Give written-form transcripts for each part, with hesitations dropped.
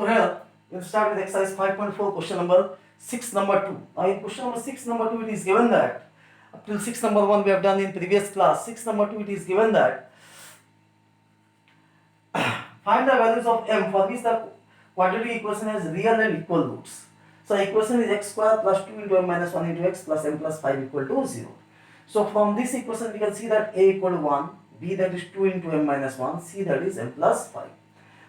So here we'll start with exercise 5.4, question number 6 number 2. Now in question number 6 number 2 it is given that up till 6 number 1 we have done in previous class. 6 number 2 it is given that find the values of m for which the quadratic equation has real and equal roots. So equation is x square plus 2 into m minus 1 into x plus m plus 5 equal to 0. So from this equation we can see that a equal to 1, b that is 2 into m minus 1, c that is m plus 5.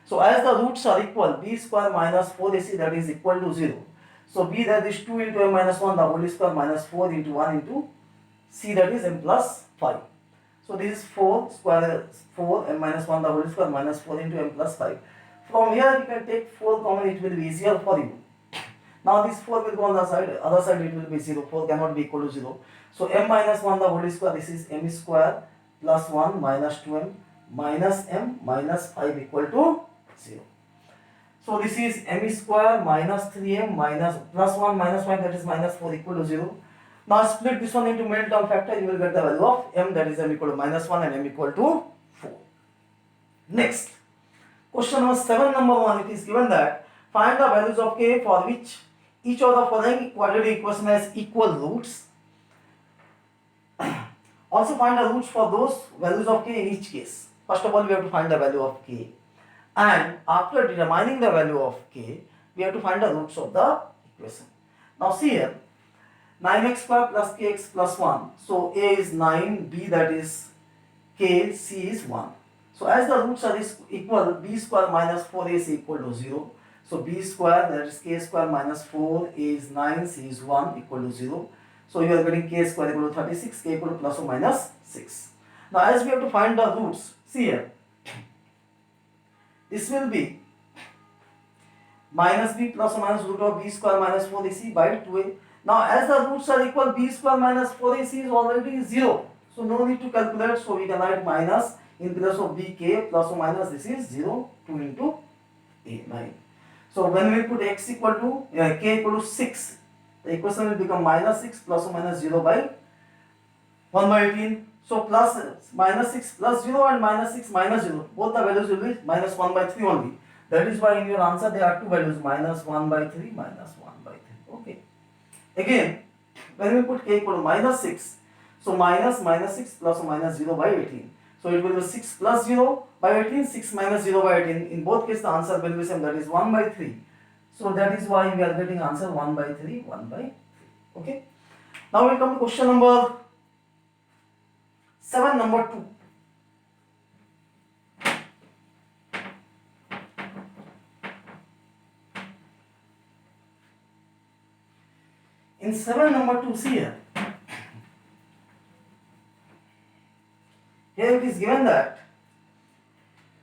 So as the roots are equal, b square minus 4ac that is equal to 0. So b that is 2 into m minus 1 the whole square minus 4 into 1 into c that is m plus 5. So this is 4 square 4 m minus 1 the whole square minus 4 into m plus 5. From here we can take 4 common, it will be easier for you. Now this 4 will go on the other side it will be 0, 4 cannot be equal to 0. So m minus 1 the whole square, this is m square plus 1 minus 2m minus m minus 5 equal to 0. So this is m square minus 3m minus plus 1 minus 5 that is minus 4 equal to 0. Now split this one into middle term factor, you will get the value of m that is m equal to minus 1 and m equal to 4. Next, question number 7 number 1 it is given that find the values of k for which each of the following quadratic equation has equal roots. Also find the roots for those values of k in each case. First of all we have to find the value of k. And after determining the value of k, we have to find the roots of the equation. Now see here, 9x square plus kx plus 1. So a is 9, b that is k, c is 1. So as the roots are equal, b square minus 4ac equal to 0. So b square that is k square minus 4, a is 9, c is 1 equal to 0. So you are getting k square equal to 36, k equal to plus or minus 6. Now as we have to find the roots, see here, this will be minus b plus or minus root of b square minus 4ac by 2a. Now as the roots are equal, b square minus 4ac is already 0. So no need to calculate, so we can write minus in place of bk plus or minus this is 0, 2 into a, 9. So when we put x equal to k equal to 6, the equation will become minus 6 plus or minus 0 by 1 by 18. So plus minus 6 plus 0 and minus 6 minus 0, both the values will be minus 1 by 3 only. That is why in your answer there are two values, minus 1 by 3, minus 1 by 3. Okay. Again, when we put k equal to minus 6, so minus 6 plus or minus 0 by 18. So it will be 6 plus 0 by 18, 6 minus 0 by 18. In both cases the answer will be same, that is 1 by 3. So that is why we are getting answer 1 by 3, 1 by 3. Okay. Now we come to question number 7 number 2. In 7 number 2, see here. Here it is given that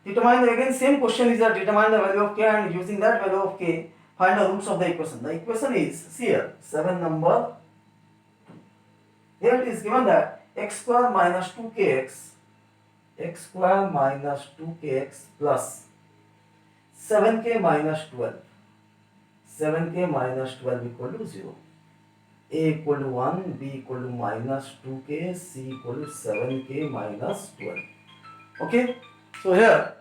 determine the, again same question is that determine the value of k and using that value of k find the roots of the equation. The equation is, see here, 7 number 2. Here it is given that x square minus 2kx, x square minus 2kx plus 7k minus 12, 7k minus 12 equal to 0. A equal to 1, b equal to minus 2k, c equal to 7k minus 12. Okay, so here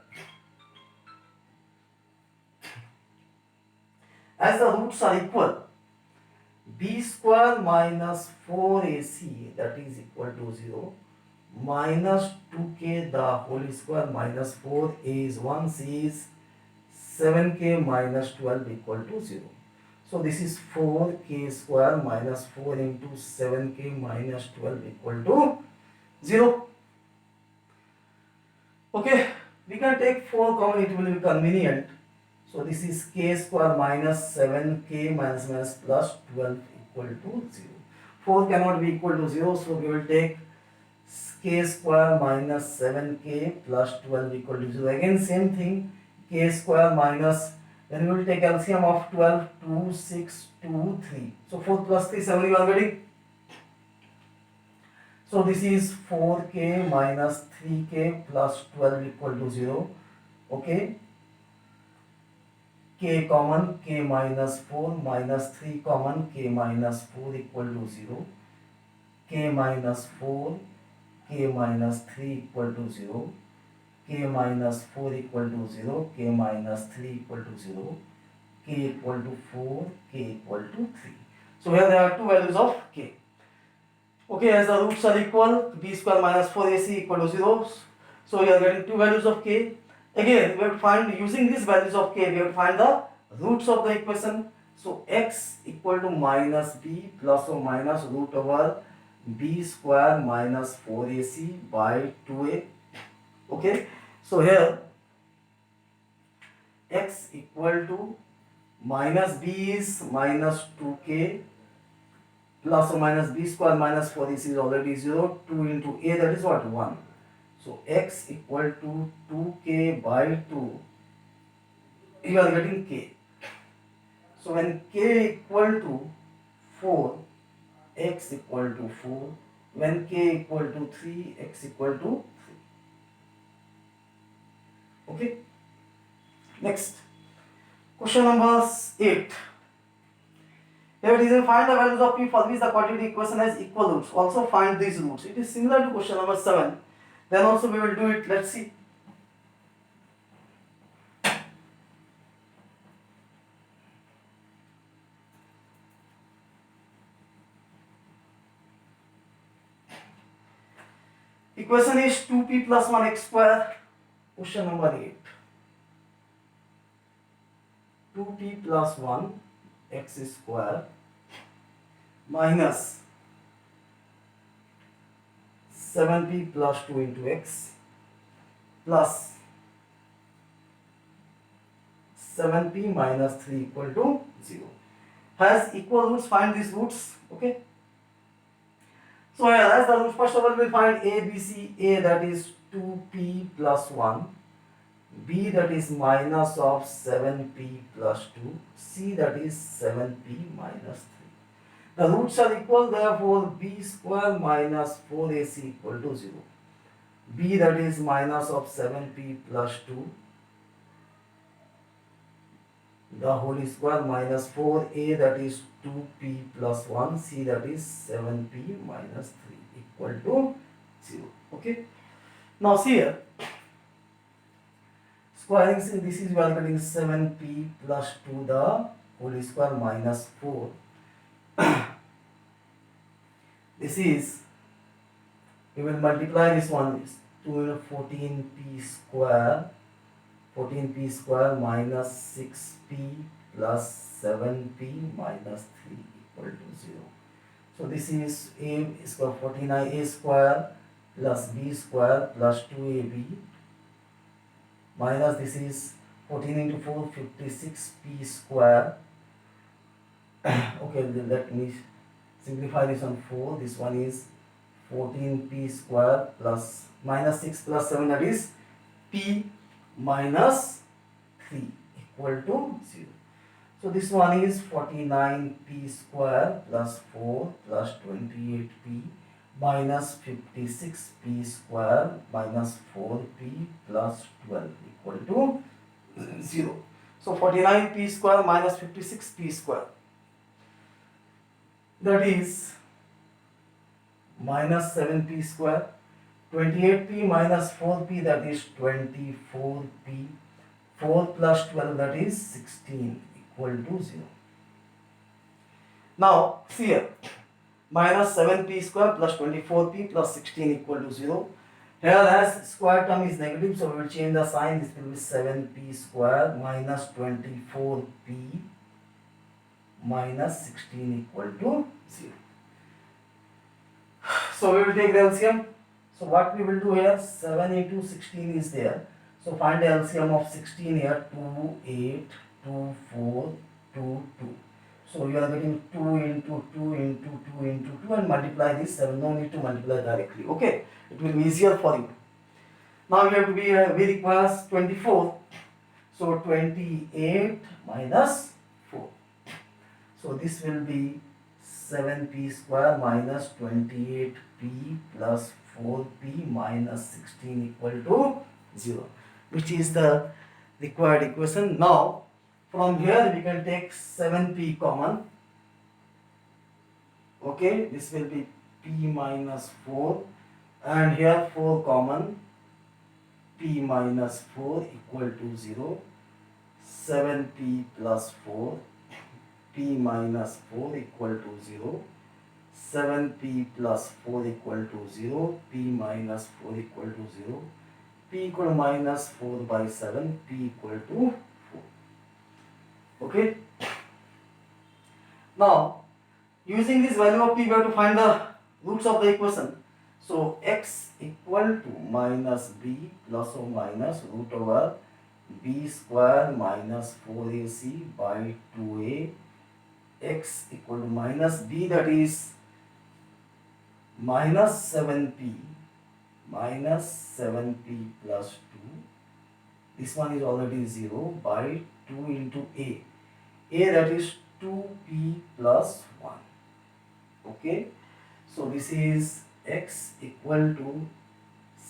as the roots are equal, b square minus 4ac that is equal to 0 minus 2k the whole square minus 4, a is 1, c is 7k minus 12 equal to 0. So this is 4k square minus 4 into 7k minus 12 equal to 0. Okay, we can take 4 common, it will be convenient. So this is k square minus 7k minus plus 12 equal to 0. 4 cannot be equal to 0, so we will take k square minus 7k plus 12 equal to 0. Again same thing, k square minus, then we will take LCM of 12, 2, 6, 2, 3. So 4 plus 3, 7 you are getting. So this is 4k minus 3k plus 12 equal to 0. Okay. K common, k minus 4 minus 3 common, k minus 4 equal to 0. K minus 4, k minus 3 equal to 0. K minus 4 equal to 0, k minus 3 equal to 0. k equal to 4, k equal to 3. So here there are two values of k. Okay, as the roots are equal, b square minus 4ac equal to 0. So we are getting two values of k. Again, we have to find, using these values of k, we have to find the roots of the equation. So x equal to minus b plus or minus root over b square minus 4ac by 2a. Okay, so here x equal to minus b is minus 2k plus or minus b square minus 4ac is already 0. 2 into a, that is what? 1. So x equal to 2k by 2, you are getting k. So when k equal to 4, x equal to 4. When k equal to 3, x equal to 3. Okay. Next, question number 8. Here it is, find the values of p for which the quadratic equation has equal roots. Also find these roots. It is similar to question number 7. Then also we will do it. Let's see. Equation is 2p plus 1x square. Question number 8. 2p plus 1 x square minus 7p plus 2 into x plus 7p minus 3 equal to 0. Has equal roots, find these roots. Okay. So here, as the roots, first of all we will find a, b, c. A, that is 2p plus 1. B, that is minus of 7p plus 2. C, that is 7p minus 3. The roots are equal, therefore b square minus 4ac equal to 0. B, that is minus of 7p plus 2, the whole square minus 4a, that is 2p plus 1, c, that is 7p minus 3 equal to 0. Okay. Now see here, squaring, see this is, we are getting 7p plus 2 the whole square minus 4. This is, we will multiply this one, 2 into 14p square. 14p square minus 6p plus 7p minus 3 equal to 0. So this is a square 49a square plus b square plus 2ab minus this is 14 into 4, 56p square. Okay, let me simplify this on 4. This one is 14p square plus minus 6 plus 7, that is p minus 3 equal to 0. So this one is 49p square plus 4 plus 28p minus 56p square minus 4p plus 12 equal to 0. So 49p square minus 56p square, that is minus 7p square. 28p minus 4p, that is 24p. 4 plus 12, that is 16 equal to 0. Now see here, minus 7p square plus 24p plus 16 equal to 0. Here as square term is negative, so we will change the sign. This will be 7p square minus 24p minus 16 equal to 0. So we will take the LCM. So what we will do here, 7 into 16 is there. So find the LCM of 16 here, 2, 8, 2, 4, 2, 2. So you are getting 2 into 2 into 2 into 2 and multiply this 7. No need to multiply directly. Okay, it will be easier for you. Now we have to be, we require 24. So 28 minus 4. So this will be 7p square minus 28p plus 4p minus 16 equal to 0, which is the required equation. Now from here we can take 7p common. Okay, this will be p minus 4 and here 4 common, p minus 4 equal to 0. 7p plus 4, p minus 4 equal to 0. 7p plus 4 equal to 0, p minus 4 equal to 0, p equal to minus 4 by 7, p equal to 4. Okay. Now, using this value of p, we have to find the roots of the equation. So, x equal to minus b plus or minus root over b square minus 4ac by 2a, x equal to minus b, that is minus 7p plus 2. This one is already 0 by 2 into a that is 2p plus 1. Okay, so this is x equal to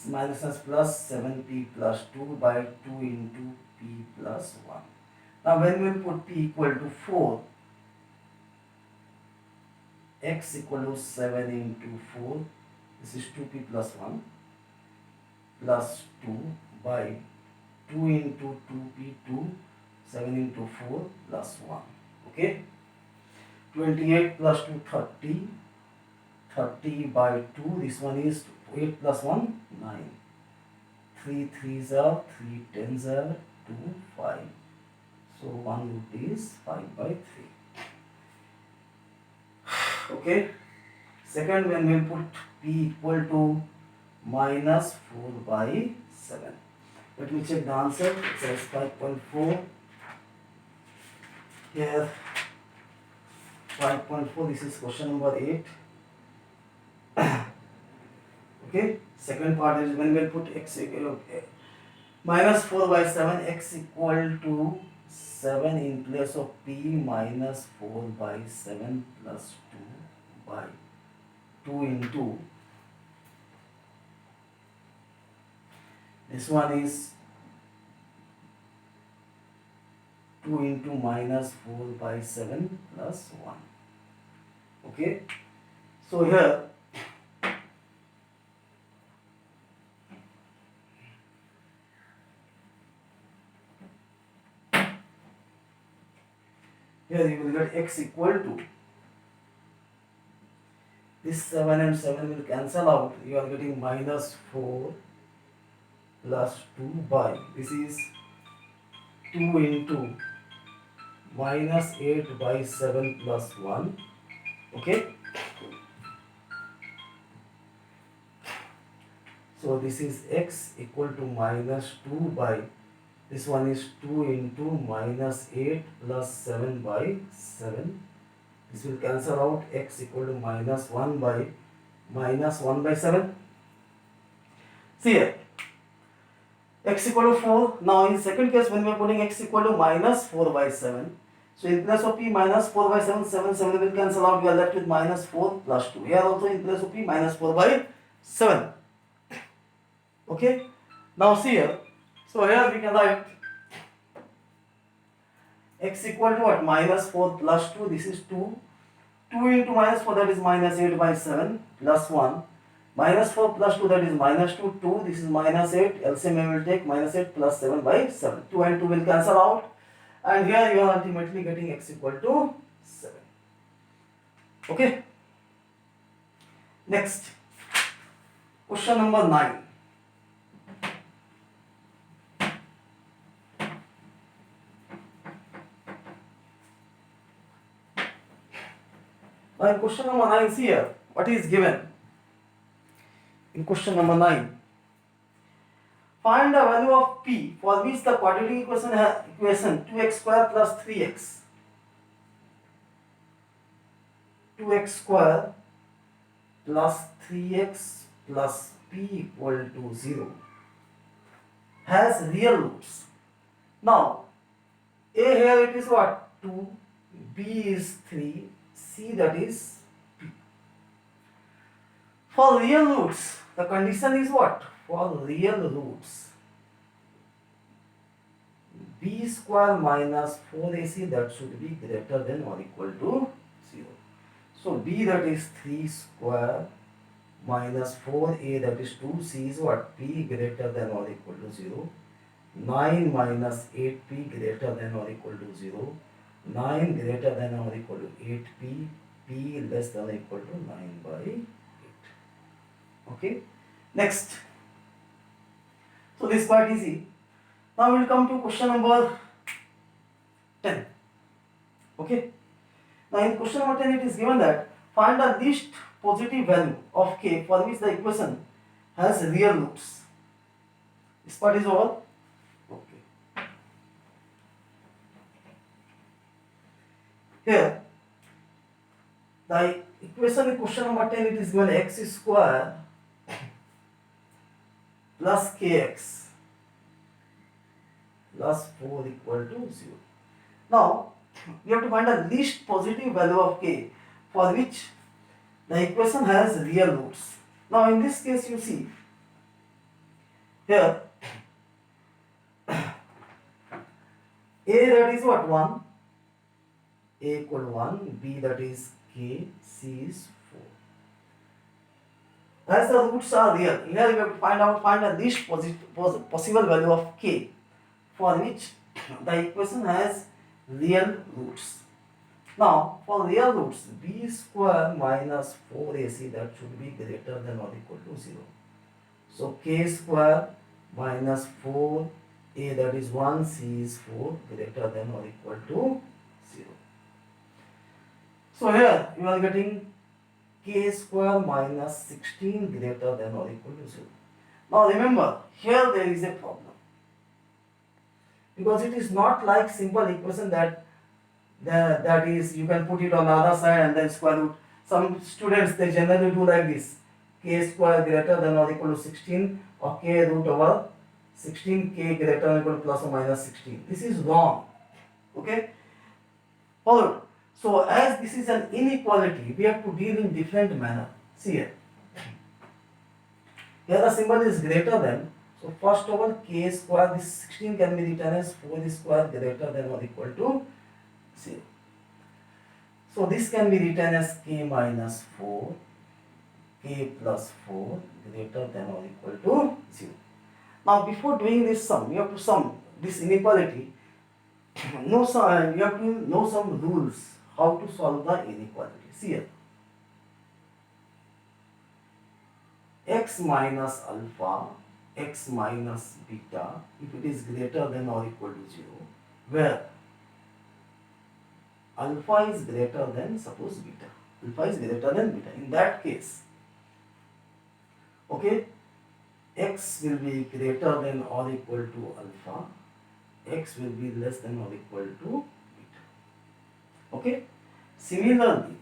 minus plus 7p plus 2 by 2 into p plus 1. Now when we put p equal to 4, x equal to 7 into 4, this is 2p plus 1 plus 2 by 2 into 2p, 2, 7 into 4 plus 1. Okay, 28 plus 2, 30, 30 by 2, this one is 8 plus 1, 9. 3 3s are 3 10s are 2, 5. So 1 root is 5 by 3. Okay. Second, when we put p equal to minus 4 by 7. Let me check the answer. It says 5.4. Here 5.4. This is question number 8. Okay. Second part is when we put x minus 4 by 7, x equal to 7 in place of p minus 4 by 7 plus 2 by 2 into, this one is 2 into minus 4 by 7 plus 1. Okay, so here you will get x equal to, this 7 and 7 will cancel out, you are getting minus 4 plus 2 by, this is 2 into minus 8 by 7 plus 1. Okay, so this is x equal to minus 2 by, this one is 2 into minus 8 plus 7 by 7. This will cancel out, x equal to minus 1 by minus 1 by 7. See here, x equal to 4. Now in second case, when we are putting x equal to minus 4 by 7, so in place of p minus 4 by 7, 7 will cancel out, we are left with minus 4 plus 2. Here also in place of p minus 4 by 7. Okay, now see here, so here we can write x equal to what? Minus 4 plus 2, this is 2. 2 into minus 4, that is minus 8 by 7 plus 1. Minus 4 plus 2, that is minus 2. 2, this is minus 8. LCM I will take minus 8 plus 7 by 7. 2 and 2 will cancel out. And here you are ultimately getting x equal to 7. Okay. Next. Question number 9. Now in question number 9, see here, what is given? In question number 9, find the value of p for which the quadratic equation 2x square plus 3x, 2x square plus 3x plus p equal to 0 has real roots. Now, a here it is what? 2, b is 3, c that is p. For real roots, the condition is what? For real roots, b square minus 4ac, that should be greater than or equal to 0. So b, that is 3 square minus 4a, that is 2, c is what? P greater than or equal to 0. 9 minus 8p greater than or equal to 0. 9 greater than or equal to 8p, p less than or equal to 9 by 8. Okay. Next. So this is quite easy. Now we will come to question number 10. Okay. Now in question number 10 it is given that find the least positive value of k for which the equation has real roots. This part is over. Okay. Here the equation in question number 10 it is given x square plus kx plus 4 equal to 0. Now we have to find the least positive value of k for which the equation has real roots. Now in this case you see here a that is what 1, a equal to 1, b that is k, c is 4. As the roots are real, here we have to find the least possible value of k for which the equation has real roots. Now for real roots, b square minus 4ac that should be greater than or equal to 0. So k square minus 4a that is 1, c is 4 greater than or equal to 0. So here you are getting k square minus 16 greater than or equal to 0. Now remember, here there is a problem. Because it is not like simple equation that is you can put it on the other side and then square root. Some students they generally do like this, k square greater than or equal to 16 or k root over 16, k greater than or equal to plus or minus 16. This is wrong. Okay. Followed. So as this is an inequality, we have to deal in different manner. See here. Here the symbol is greater than. So first of all, k square, this 16 can be written as 4 square greater than or equal to 0. So this can be written as k minus 4, k plus 4 greater than or equal to 0. Now before doing this sum, you have to sum this inequality. You have to know some rules how to solve the inequality. See here. X minus alpha, x minus beta, if it is greater than or equal to 0, where alpha is greater than, suppose beta. Alpha is greater than beta. In that case, okay, x will be greater than or equal to alpha, x will be less than or equal to beta. Okay. Similarly,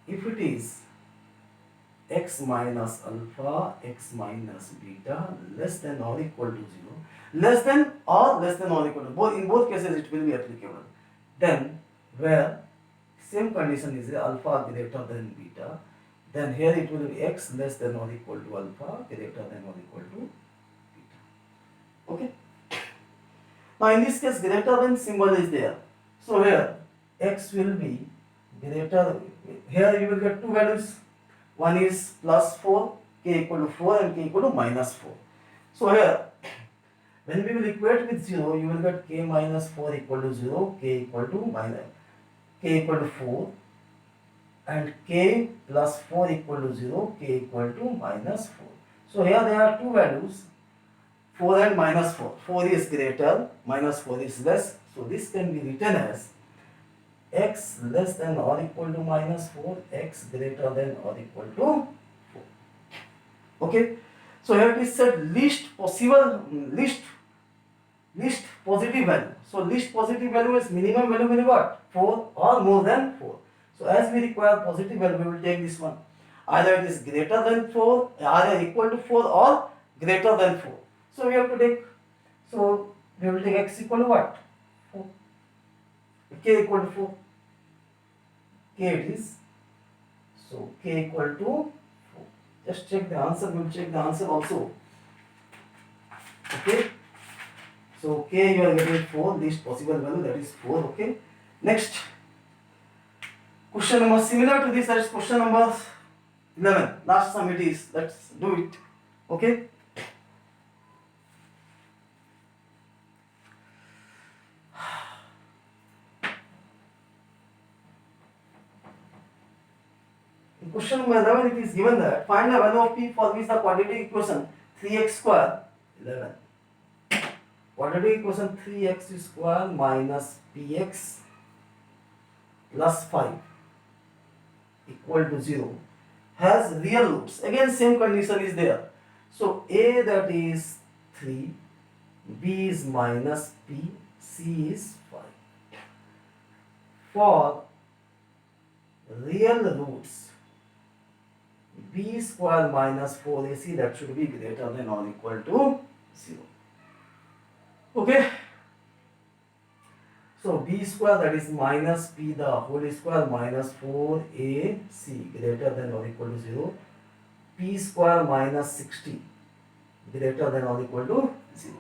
if it is x minus alpha, x minus beta less than or equal to 0, less than or equal to, in both cases it will be applicable. Then where same condition is alpha greater than beta, then here it will be x less than or equal to alpha greater than or equal to beta. Okay. Now in this case greater than symbol is there. So here x will be greater, here you will get two values. One is plus 4, k equal to 4 and k equal to minus 4. So here when we will equate with 0, you will get k minus 4 equal to 0, k equal to 4 and k plus 4 equal to 0, k equal to minus 4. So here there are two values, 4 and minus 4. 4 is greater, minus 4 is less. So this can be written as x less than or equal to minus 4, x greater than or equal to 4. Okay. So here it is said least positive value. So least positive value is minimum value will be what? 4 or more than 4. So as we require positive value, we will take this one. Either it is greater than 4, either equal to 4 or greater than 4. So we have to take, so we will take x equal to what? 4. K equal to 4. K it is. So k equal to 4. Just check the answer. We will check the answer also. Okay. So k you are getting 4. Least possible value, that is 4. Okay. Next question number similar to this, that is question number 11. Last sum it is. Let's do it. Okay. In question number 11 it is given that find the value of p for which the quadratic equation 3x square 11. Quadratic equation 3x square minus px plus 5 equal to 0 has real roots. Again same condition is there. So a that is 3, b is minus p, c is 5. For real roots b square minus 4ac, that should be greater than or equal to 0. Okay. So b square that is minus p the whole square minus 4ac greater than or equal to 0. P square minus 60 greater than or equal to 0.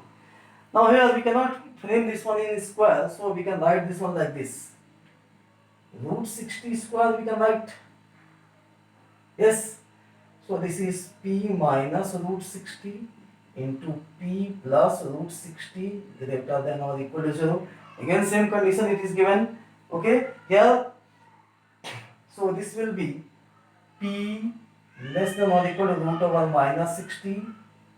Now here we cannot frame this one in square, so we can write this one like this. Root 60 square we can write. Yes. So this is p minus root 60 into p plus root 60 greater than or equal to 0. Again same condition it is given. Okay. Here, so this will be p less than or equal to root over minus 60,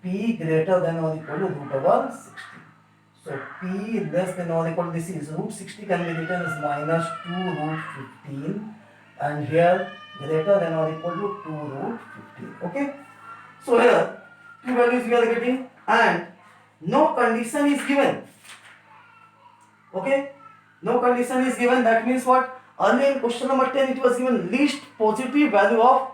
p greater than or equal to root over 60. So p less than or equal to, this is root 60 can be written as minus 2 root 15, and here greater than or equal to 2 root 15. Okay. So here two values we are getting and no condition is given. Okay. No condition is given. That means what? Earlier in question number 10 it was given least positive value of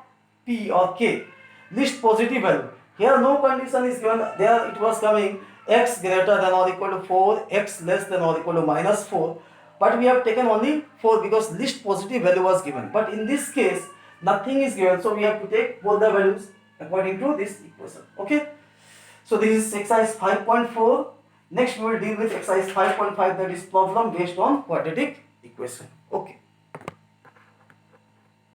p or k. Least positive value. Here no condition is given. There it was coming x greater than or equal to 4, x less than or equal to minus 4. But we have taken only 4 because least positive value was given. But in this case nothing is given. So we have to take both the values according to this equation. Okay. So this is exercise 5.4. Next we will deal with exercise 5.5, that is problem based on quadratic equation. Okay.